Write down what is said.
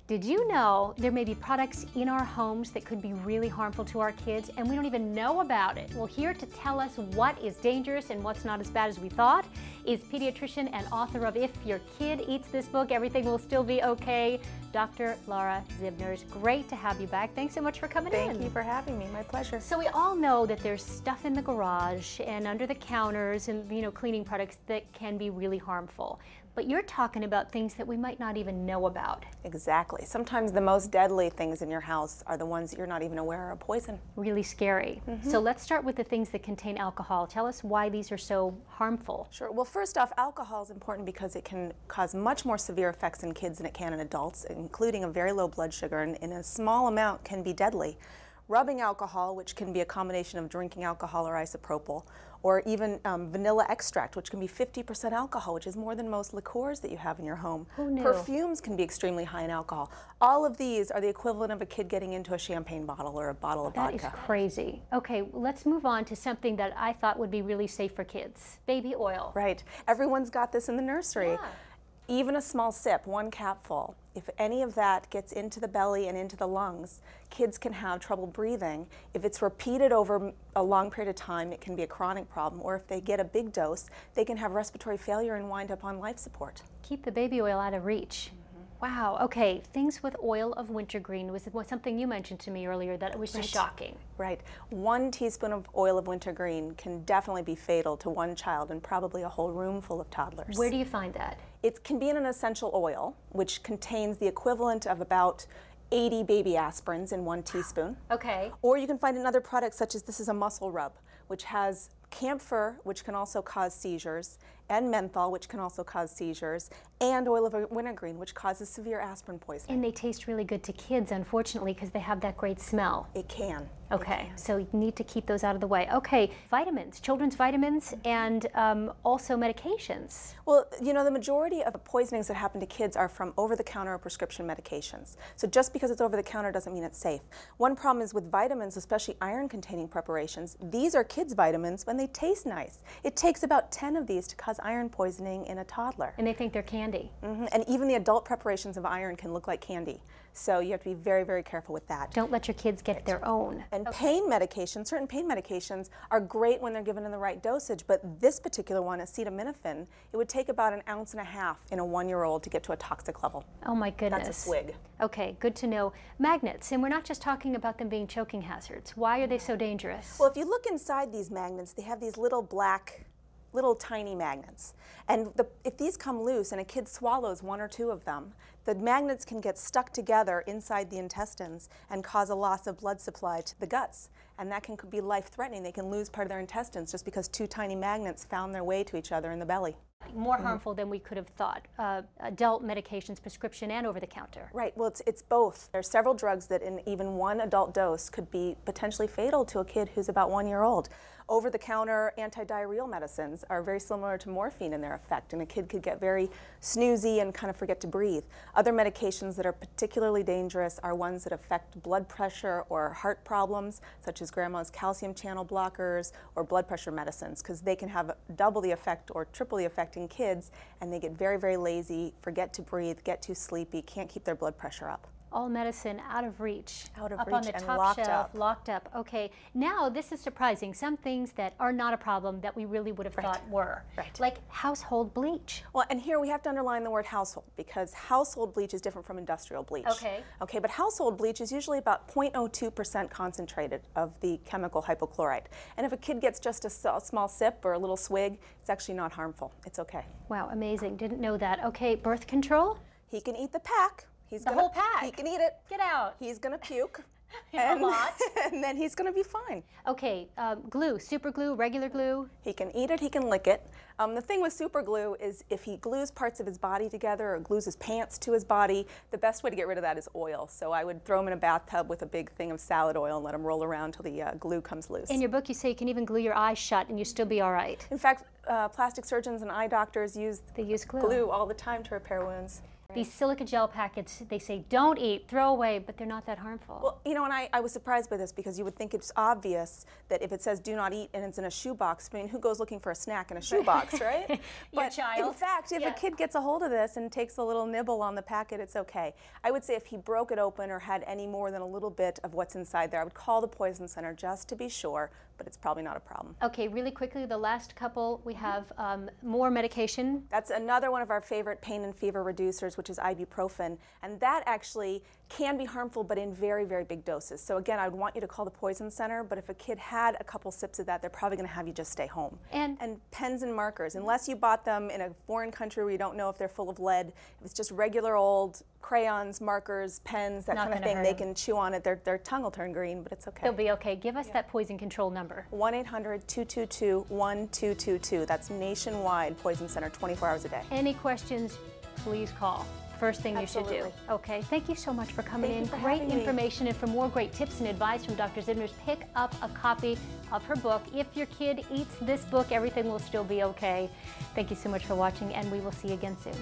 Did you know there may be products in our homes that could be really harmful to our kids and we don't even know about it? Well, here to tell us what is dangerous and what's not as bad as we thought is pediatrician and author of If Your Kid Eats This Book, Everything Will Still Be Okay, Dr. Laura Zibners. Great to have you back. Thanks so much for coming in. Thank you for having me. My pleasure. So we all know that there's stuff in the garage and under the counters and cleaning products that can be really harmful. But you're talking about things that we might not even know about. Exactly. Sometimes the most deadly things in your house are the ones that you're not even aware are poison. Really scary. So let's start with the things that contain alcohol. Tell us why these are so harmful. Sure. Well, first off, alcohol is important because it can cause much more severe effects in kids than it can in adults, including a very low blood sugar, and in a small amount can be deadly. Rubbing alcohol, which can be a combination of drinking alcohol or isopropyl, or even vanilla extract, which can be 50% alcohol, which is more than most liqueurs that you have in your home. Who knew? Perfumes can be extremely high in alcohol. All of these are the equivalent of a kid getting into a champagne bottle or a bottle of vodka. That is crazy. Okay, let's move on to something that I thought would be really safe for kids. Baby oil. Right. Everyone's got this in the nursery. Yeah. Even a small sip, one capful, if any of that gets into the belly and into the lungs, kids can have trouble breathing. If it's repeated over a long period of time, it can be a chronic problem. Or if they get a big dose, they can have respiratory failure and wind up on life support. Keep the baby oil out of reach. Wow, okay, things with oil of wintergreen was something you mentioned to me earlier that was just shocking. Right. 1 teaspoon of oil of wintergreen can definitely be fatal to one child and probably a whole room full of toddlers. Where do you find that? It can be in an essential oil, which contains the equivalent of about 80 baby aspirins in 1 teaspoon. Okay. Or you can find another product such as this is a muscle rub, which has camphor, which can also cause seizures, and menthol, which can also cause seizures, and oil of wintergreen, which causes severe aspirin poisoning. And they taste really good to kids, unfortunately, because they have that great smell. It can. Okay, so you need to keep those out of the way. Okay, vitamins, children's vitamins, and also medications. Well, the majority of the poisonings that happen to kids are from over-the-counter or prescription medications. So just because it's over-the-counter doesn't mean it's safe. One problem is with vitamins, especially iron-containing preparations. These are kids' vitamins when they taste nice. It takes about 10 of these to cause iron poisoning in a toddler. And they think they're candy. And even the adult preparations of iron can look like candy. So you have to be very, very careful with that. Don't let your kids get their own. And pain medications, certain pain medications are great when they're given in the right dosage, but this particular one, acetaminophen, it would take about 1.5 ounces in a 1-year-old to get to a toxic level. Oh my goodness. That's a swig. Okay, good to know. Magnets, and we're not just talking about them being choking hazards. Why are they so dangerous? Well, if you look inside these magnets, they have these little tiny magnets. And if these come loose and a kid swallows 1 or 2 of them, the magnets can get stuck together inside the intestines and cause a loss of blood supply to the guts. And that can be life-threatening. They can lose part of their intestines just because 2 tiny magnets found their way to each other in the belly. More harmful than we could have thought. Adult medications, prescription and over-the-counter. Right, well it's both. There are several drugs that in even 1 adult dose could be potentially fatal to a kid who's about 1 year old. Over-the-counter anti-diarrheal medicines are very similar to morphine in their effect, and a kid could get very snoozy and kind of forget to breathe. Other medications that are particularly dangerous are ones that affect blood pressure or heart problems, such as grandma's calcium channel blockers or blood pressure medicines, because they can have double the effect or triple the effect in kids, and they get very, very lazy, forget to breathe, get too sleepy, can't keep their blood pressure up. All medicine out of reach. Out of up reach on the and top locked shelf, up. locked up. Okay, now this is surprising. Some things that are not a problem that we really would have thought were. Right. Like household bleach. Well, and here we have to underline the word household, because household bleach is different from industrial bleach. Okay. Okay, but household bleach is usually about 0.02% concentrated of the chemical hypochlorite. And if a kid gets just a small sip or a little swig, it's actually not harmful. It's okay. Wow, amazing. Didn't know that. Okay, birth control? He can eat the pack. Whole pack? He can eat it. Get out. He's going to puke. A lot. And then he's going to be fine. Okay, glue, super glue, regular glue? He can eat it, he can lick it. The thing with super glue is if he glues parts of his body together or glues his pants to his body, the best way to get rid of that is oil. So I would throw him in a bathtub with a big thing of salad oil and let him roll around till the glue comes loose. In your book you say you can even glue your eyes shut and you still be all right. In fact, plastic surgeons and eye doctors use They use glue. glue all the time to repair wounds. These silica gel packets, they say don't eat, throw away, but they're not that harmful. Well, you know, and I was surprised by this because you would think it's obvious that if it says do not eat and it's in a shoebox, I mean, who goes looking for a snack in a shoebox, right? Your But child. in fact, if a kid gets a hold of this and takes a little nibble on the packet, it's okay. I would say if he broke it open or had any more than a little bit of what's inside there, I would call the Poison Center just to be sure, but it's probably not a problem. Okay, really quickly, the last couple, we have more medication. That's another one of our favorite pain and fever reducers, which is ibuprofen, and that actually can be harmful, but in very, very big doses. So again, I would want you to call the Poison Center, but if a kid had a couple sips of that, they're probably going to have you just stay home. And pens and markers, unless you bought them in a foreign country where you don't know if they're full of lead, if it's just regular old crayons, markers, pens, that kind of thing, they can chew on it. Their tongue will turn green, but it's okay. They'll be okay. Give us that poison control number. 1-800-222-1222. That's nationwide, Poison Center, 24 hours a day. Any questions, please call. First thing you should do. Okay, thank you so much for coming in. Great information, and for more great tips and advice from Dr. Zimners, pick up a copy of her book. If your kid eats this book, everything will still be okay. Thank you so much for watching, and we will see you again soon.